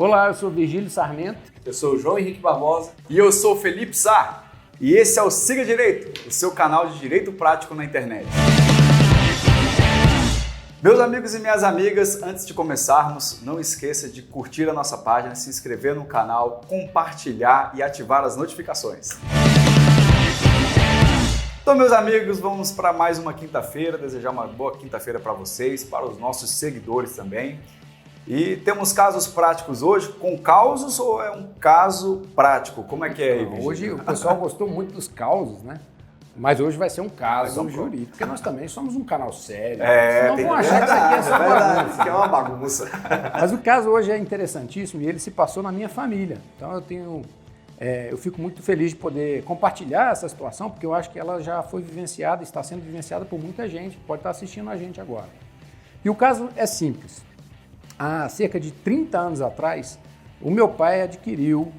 Olá, eu sou Virgílio Sarmento. Eu sou o João Henrique Barbosa. E eu sou o Felipe Sá. E esse é o Siga Direito, o seu canal de direito prático na internet. Meus amigos e minhas amigas, antes de começarmos, não esqueça de curtir a nossa página, se inscrever no canal, compartilhar e ativar as notificações. Então, meus amigos, vamos para mais uma quinta-feira, desejar uma boa quinta-feira para vocês, para os nossos seguidores também. E temos casos práticos hoje, com causos ou é um caso prático? Como é que é aí, Virgílio? Hoje o pessoal gostou muito dos causos, né? Mas hoje vai ser um caso jurídico, porque nós também somos um canal sério. Senão vão achar que isso aqui é só bagunça. Isso aqui é uma bagunça. Mas o caso hoje é interessantíssimo e ele se passou na minha família. Então eu fico muito feliz de poder compartilhar essa situação, porque eu acho que ela já foi vivenciada, está sendo vivenciada por muita gente, que pode estar assistindo a gente agora. E o caso é simples. Há cerca de 30 anos atrás, o meu pai adquiriu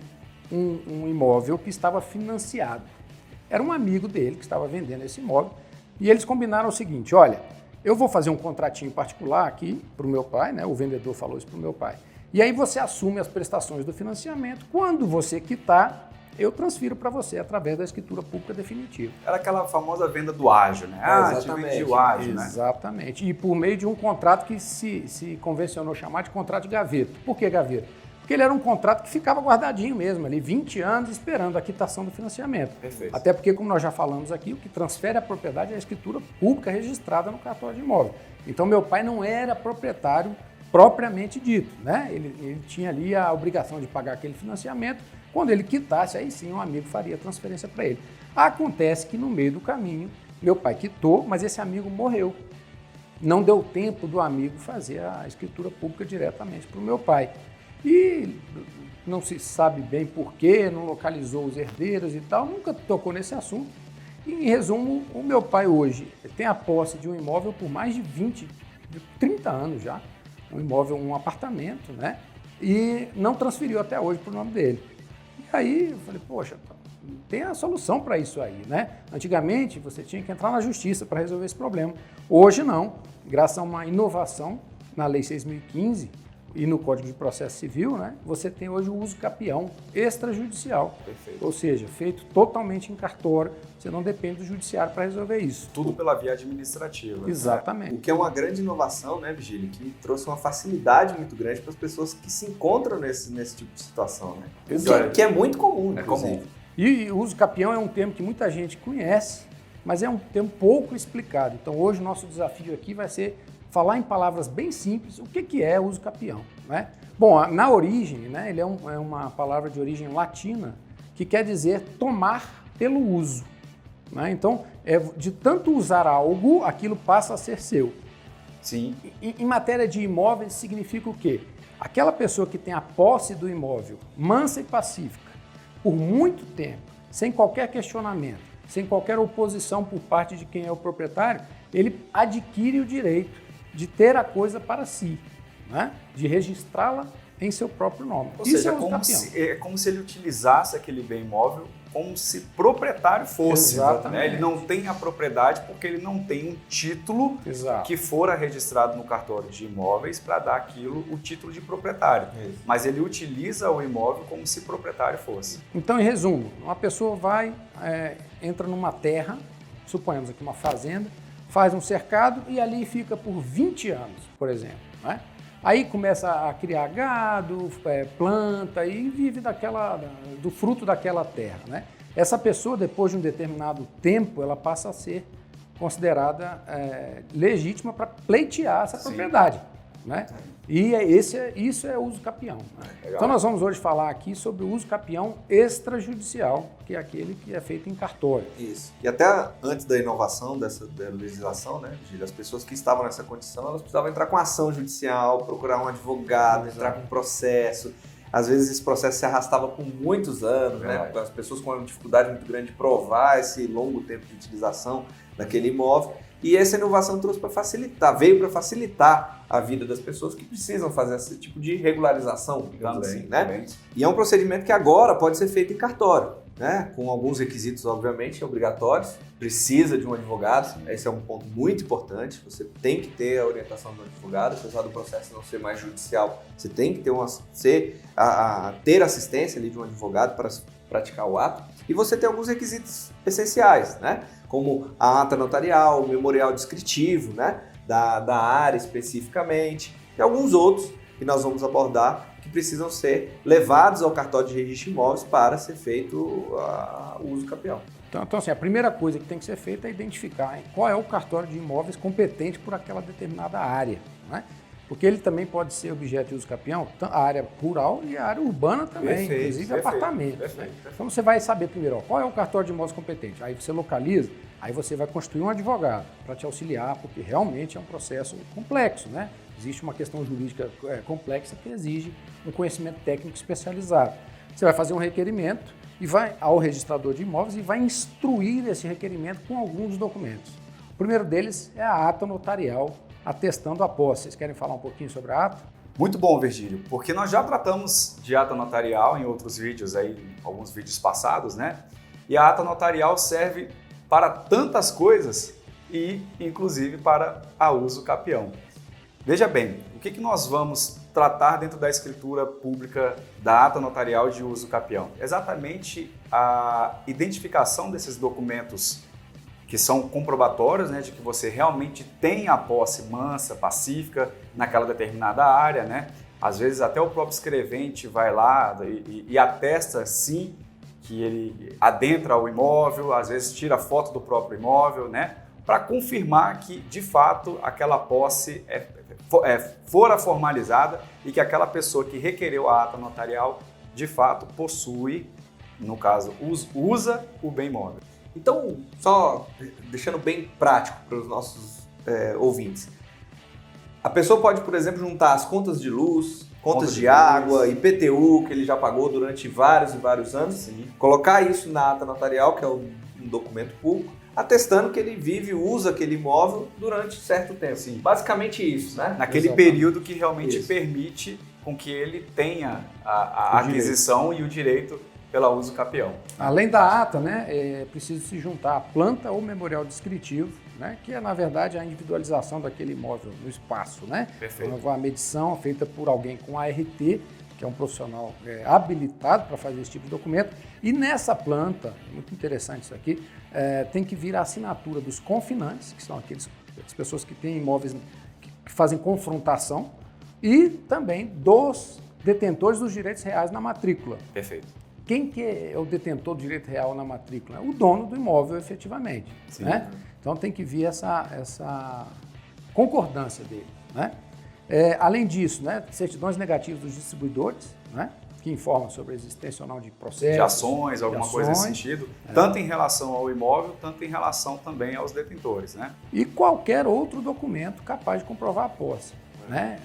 um imóvel que estava financiado. Era um amigo dele que estava vendendo esse imóvel e eles combinaram o seguinte: olha, eu vou fazer um contratinho particular aqui para o meu pai, né? O vendedor falou isso para o meu pai. E aí você assume as prestações do financiamento. Quando você quitar, eu transfiro para você através da escritura pública definitiva. Era aquela famosa venda do ágio, né? Exatamente. Te vendi o ágio, né? Exatamente. E por meio de um contrato que se convencionou chamar de contrato de gaveta. Por que gaveta? Porque ele era um contrato que ficava guardadinho mesmo, ali 20 anos esperando a quitação do financiamento. Perfeito. Até porque, como nós já falamos aqui, o que transfere a propriedade é a escritura pública registrada no cartório de imóvel. Então, meu pai não era proprietário propriamente dito, né? Ele tinha ali a obrigação de pagar aquele financiamento. Quando ele quitasse, aí sim um amigo faria a transferência para ele. Acontece que no meio do caminho, meu pai quitou, mas esse amigo morreu. Não deu tempo do amigo fazer a escritura pública diretamente para o meu pai. E não se sabe bem porquê, não localizou os herdeiros e tal, nunca tocou nesse assunto. E, em resumo, o meu pai hoje tem a posse de um imóvel por mais de 30 anos já, um imóvel, um apartamento, né? E não transferiu até hoje para o nome dele. E aí eu falei, poxa, tem a solução para isso aí, né? Antigamente você tinha que entrar na justiça para resolver esse problema. Hoje não, graças a uma inovação na Lei 6.015, e no Código de Processo Civil, né, você tem hoje o uso capião extrajudicial. Perfeito. Ou seja, feito totalmente em cartório, você não depende do judiciário para resolver isso. Tudo pela via administrativa. Exatamente. O que é uma grande inovação, né, Virgílio? Que trouxe uma facilidade muito grande para as pessoas que se encontram nesse tipo de situação, né? Que é muito comum, inclusive. comum. E o uso capião é um termo que muita gente conhece, mas é um termo pouco explicado. Então hoje o nosso desafio aqui vai ser falar em palavras bem simples o que é uso capião, né? Bom, na origem, né, ele é uma palavra de origem latina que quer dizer tomar pelo uso, né? Então, de tanto usar algo, aquilo passa a ser seu. Sim. Em matéria de imóveis, significa o quê? Aquela pessoa que tem a posse do imóvel mansa e pacífica, por muito tempo, sem qualquer questionamento, sem qualquer oposição por parte de quem é o proprietário, ele adquire o direito de ter a coisa para si, né? De registrá-la em seu próprio nome. Ou Isso seja, é uso capião. é como se ele utilizasse aquele bem imóvel como se proprietário fosse. Exatamente. Né? Ele não tem a propriedade porque ele não tem um título Exato. que fora registrado no cartório de imóveis para dar aquilo o título de proprietário. Isso. Mas ele utiliza o imóvel como se proprietário fosse. Então, em resumo, uma pessoa entra numa terra, suponhamos aqui uma fazenda, faz um cercado e ali fica por 20 anos, por exemplo, né? Aí começa a criar gado, planta e vive do fruto daquela terra, né? Essa pessoa, depois de um determinado tempo, ela passa a ser considerada legítima para pleitear essa propriedade, né? E isso é uso capião, né? Então nós vamos hoje falar aqui sobre o uso capião extrajudicial, que é aquele que é feito em cartório. Isso. E até antes da inovação da legislação, né, Gílio, as pessoas que estavam nessa condição, elas precisavam entrar com ação judicial, procurar um advogado, entrar com um processo. Às vezes esse processo se arrastava por muitos anos, né? As pessoas com uma dificuldade muito grande de provar esse longo tempo de utilização daquele imóvel. E essa inovação veio para facilitar a vida das pessoas que precisam fazer esse tipo de regularização, digamos assim, né? Também. E é um procedimento que agora pode ser feito em cartório. né, com alguns requisitos, obviamente, obrigatórios, precisa de um advogado, esse é um ponto muito importante, você tem que ter a orientação do advogado, apesar do processo não ser mais judicial, você tem que ter assistência ali de um advogado para praticar o ato, e você tem alguns requisitos essenciais, né, como a ata notarial, o memorial descritivo, né, da área especificamente, e alguns outros que nós vamos abordar que precisam ser levados ao cartório de registro de imóveis para ser feito o uso capião. Então, assim, a primeira coisa que tem que ser feita é identificar qual é o cartório de imóveis competente por aquela determinada área, né? Porque ele também pode ser objeto de uso capião, a área rural e a área urbana também, inclusive apartamentos. Né? Então você vai saber primeiro, qual é o cartório de imóveis competente. Aí você localiza, aí você vai constituir um advogado para te auxiliar, porque realmente é um processo complexo, né? Existe uma questão jurídica complexa que exige um conhecimento técnico especializado. Você vai fazer um requerimento e vai ao registrador de imóveis e vai instruir esse requerimento com alguns documentos. O primeiro deles é a ata notarial atestando a posse. Vocês querem falar um pouquinho sobre a ata? Muito bom, Virgílio, porque nós já tratamos de ata notarial em outros vídeos aí, alguns vídeos passados, né? E a ata notarial serve para tantas coisas e, inclusive, para a uso capião. Veja bem, o que nós vamos tratar dentro da escritura pública da ata notarial de uso capião? Exatamente a identificação desses documentos que são comprobatórios, né, de que você realmente tem a posse mansa, pacífica naquela determinada área, né? Às vezes até o próprio escrevente vai lá e atesta sim que ele adentra o imóvel, às vezes tira foto do próprio imóvel, né? Para confirmar que de fato aquela posse fora formalizada e que aquela pessoa que requereu a ata notarial de fato possui, no caso, usa o bem imóvel. Então, só deixando bem prático para os nossos ouvintes, a pessoa pode, por exemplo, juntar as contas de luz, contas de água, IPTU, que ele já pagou durante vários e vários anos, sim, colocar isso na ata notarial, que é um documento público, atestando que ele vive e usa aquele imóvel durante certo tempo. Sim. Basicamente isso, né? Naquele período que realmente permite com que ele tenha a aquisição e o direito pela uso capião. Além da ata, né, é preciso se juntar a planta ou memorial descritivo, né, que é, na verdade, a individualização daquele imóvel no espaço, né? Perfeito. Então, a medição feita por alguém com ART, que é um profissional habilitado para fazer esse tipo de documento. E nessa planta, muito interessante isso aqui, tem que vir a assinatura dos confinantes, que são as pessoas que têm imóveis que fazem confrontação, e também dos detentores dos direitos reais na matrícula. Perfeito. Quem que é o detentor do direito real na matrícula? O dono do imóvel, efetivamente. Né? Então tem que vir essa concordância dele. Né? Além disso, né, certidões negativas dos distribuidores, né, que informam sobre a existência ou não de processos. De ações, alguma coisa nesse sentido, tanto em relação ao imóvel, tanto em relação também aos detentores. Né? E qualquer outro documento capaz de comprovar a posse, né,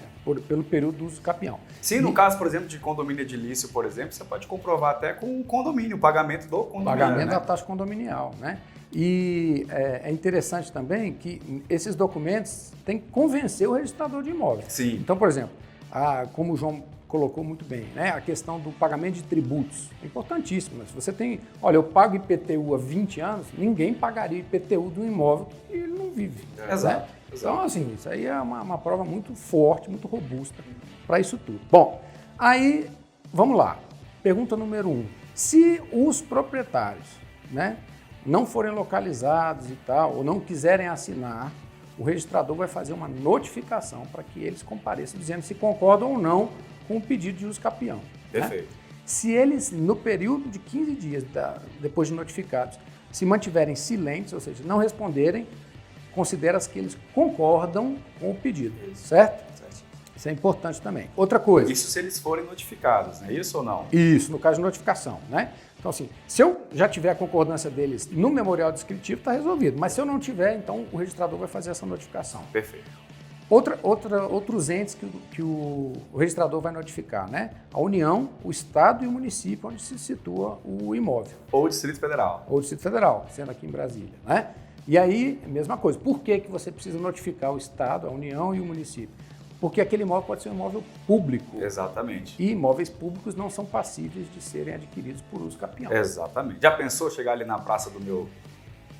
pelo período do uso capião. Sim, no caso, por exemplo, de condomínio edilício, por exemplo, você pode comprovar até com o condomínio, o pagamento do condomínio. Pagamento da taxa condominial, né? E é interessante também que esses documentos têm que convencer o registrador de imóveis. Sim. Então, por exemplo, como o João colocou muito bem, né? A questão do pagamento de tributos é importantíssimo. Se você tem, olha, eu pago IPTU há 20 anos, ninguém pagaria IPTU de um imóvel que ele não vive. Exato. Né? Então, assim, isso aí é uma prova muito forte, muito robusta para isso tudo. Bom, aí, vamos lá. Pergunta número 1. Se os proprietários, né, não forem localizados e tal, ou não quiserem assinar, o registrador vai fazer uma notificação para que eles compareçam dizendo se concordam ou não com o pedido de uso capião. Perfeito. Né? Se eles, no período de 15 dias depois de notificados, se mantiverem silentes, ou seja, não responderem, considera-se que eles concordam com o pedido, certo? Isso é importante também. Outra coisa. Isso se eles forem notificados, não é isso ou não? Isso, no caso de notificação, né? Então, assim, se eu já tiver a concordância deles no memorial descritivo, está resolvido. Mas se eu não tiver, então o registrador vai fazer essa notificação. Perfeito. Outros entes que o registrador vai notificar, né? A União, o Estado e o município onde se situa o imóvel. Ou o Distrito Federal. Ou o Distrito Federal, sendo aqui em Brasília, né? E aí, mesma coisa. Por que você precisa notificar o Estado, a União e o município? porque aquele imóvel pode ser um imóvel público. Exatamente. E imóveis públicos não são passíveis de serem adquiridos por uso capião. Exatamente. Já pensou chegar ali na praça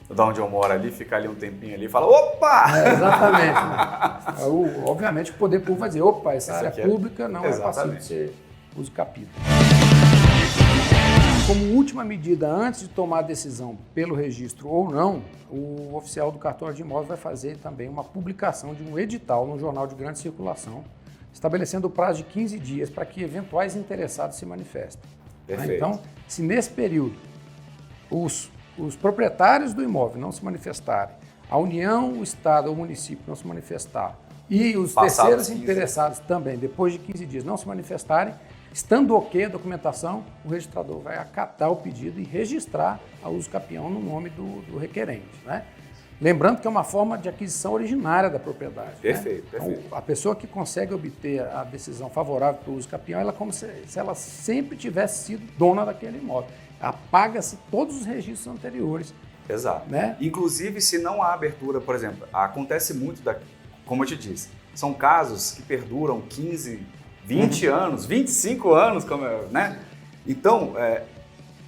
da onde eu moro ali, ficar ali um tempinho ali e falar, opa! Exatamente. Né? Obviamente o poder público vai dizer, opa, essa área pública não é passível de ser uso capião. Como última medida, antes de tomar a decisão pelo registro ou não, o oficial do cartório de imóveis vai fazer também uma publicação de um edital no jornal de grande circulação, estabelecendo o prazo de 15 dias para que eventuais interessados se manifestem. Perfeito. Então, se nesse período os proprietários do imóvel não se manifestarem, a União, o Estado ou o município não se manifestar e os terceiros interessados também, depois de 15 dias, não se manifestarem, estando ok a documentação, o registrador vai acatar o pedido e registrar a uso capião no nome do requerente. Né? Lembrando que é uma forma de aquisição originária da propriedade. Perfeito, né? perfeito. Então, a pessoa que consegue obter a decisão favorável para o uso capião, ela é como se ela sempre tivesse sido dona daquele imóvel. Apaga-se todos os registros anteriores. Exato. Né? Inclusive, se não há abertura, por exemplo, acontece muito, como eu te disse, são casos que perduram 15, 20 anos, 25 anos, né? Então,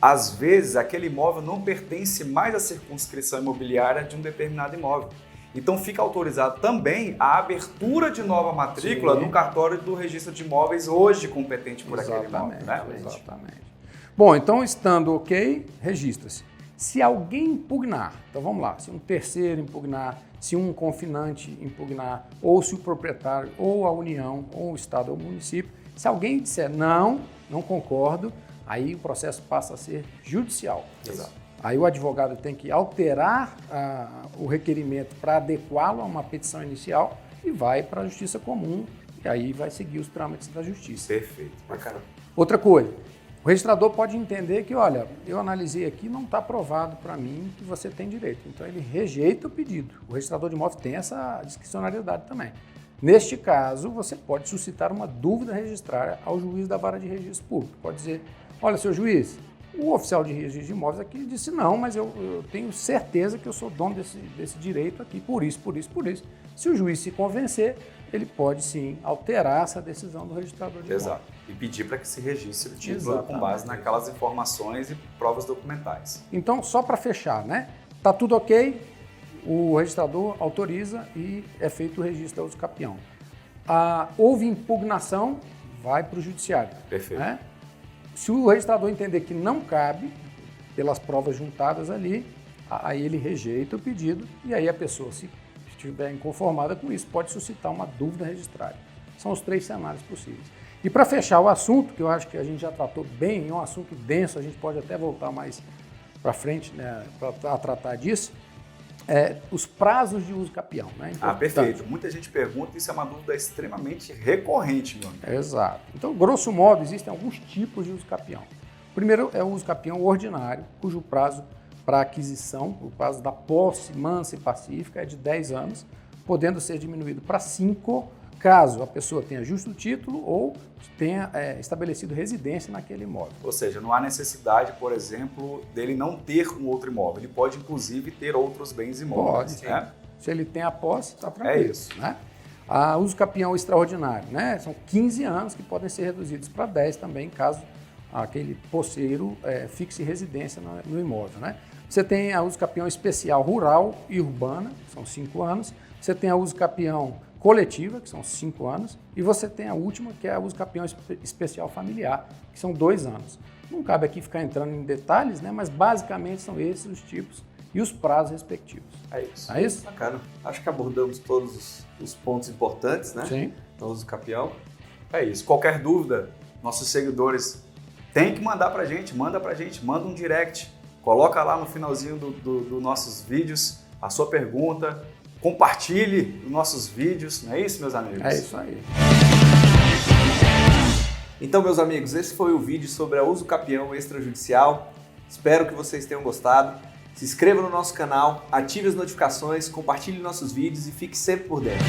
às vezes, aquele imóvel não pertence mais à circunscrição imobiliária de um determinado imóvel. Então, fica autorizado também a abertura de nova matrícula no cartório do registro de imóveis hoje competente por aquele imóvel. Né? Exatamente. Bom, então, estando ok, registra-se. Se alguém impugnar, então vamos lá, se um terceiro impugnar, se um confinante impugnar, ou se o proprietário, ou a União, ou o Estado, ou o município, se alguém disser não concordo, aí o processo passa a ser judicial. Exato. Aí o advogado tem que alterar o requerimento para adequá-lo a uma petição inicial e vai para a justiça comum, e aí vai seguir os trâmites da justiça. Perfeito. Bacana. Outra coisa, o registrador pode entender que, olha, eu analisei aqui, não está provado para mim que você tem direito. Então, ele rejeita o pedido. O registrador de imóveis tem essa discricionariedade também. Neste caso, você pode suscitar uma dúvida registrária ao juiz da vara de registro público. Pode dizer, olha, seu juiz, o oficial de registro de imóveis aqui disse não, mas eu tenho certeza que eu sou dono desse direito aqui, por isso. Se o juiz se convencer, ele pode sim alterar essa decisão do registrador de imóveis. Exato. E pedir para que se registre o título com base naquelas informações e provas documentais. Então, só para fechar, né? Tá tudo ok, o registrador autoriza e é feito o registro da uso capião. Houve impugnação, vai para o judiciário. Perfeito. Né? Se o registrador entender que não cabe, pelas provas juntadas ali, aí ele rejeita o pedido e aí a pessoa, se estiver inconformada com isso, pode suscitar uma dúvida registrária. São os 3 cenários possíveis. E para fechar o assunto, que eu acho que a gente já tratou bem, é um assunto denso, a gente pode até voltar mais para frente, né, para tratar disso, os prazos de uso capião. Né? Perfeito. Muita gente pergunta, isso é uma dúvida extremamente recorrente, meu amigo. Exato. Então, grosso modo, existem alguns tipos de uso capião. O primeiro é o uso capião ordinário, cujo prazo para aquisição, o prazo da posse mansa e pacífica é de 10 anos, podendo ser diminuído para 5 caso a pessoa tenha justo título ou tenha estabelecido residência naquele imóvel. Ou seja, não há necessidade, por exemplo, dele não ter um outro imóvel. Ele pode, inclusive, ter outros bens imóveis. Pode, né? Se ele tem a posse, está tranquilo. É isso. Né? Uso capião extraordinário, né? São 15 anos que podem ser reduzidos para 10 também, caso aquele posseiro fixe residência no imóvel. Né? Você tem a uso capião especial rural e urbana, são 5 anos. Você tem a uso capião coletiva, que são 5 anos, e você tem a última, que é a uso capião especial familiar, que são 2 anos. Não cabe aqui ficar entrando em detalhes, né? Mas basicamente são esses os tipos e os prazos respectivos. É isso. É isso? Bacana. Acho que abordamos todos os pontos importantes, né? Sim. No uso capião. É isso. Qualquer dúvida, nossos seguidores têm que mandar pra gente, manda um direct, coloca lá no finalzinho dos nossos vídeos a sua pergunta, compartilhe os nossos vídeos, não é isso, meus amigos? É isso aí. Então, meus amigos, esse foi o vídeo sobre a uso capião extrajudicial. Espero que vocês tenham gostado. Se inscreva no nosso canal, ative as notificações, compartilhe nossos vídeos e fique sempre por dentro.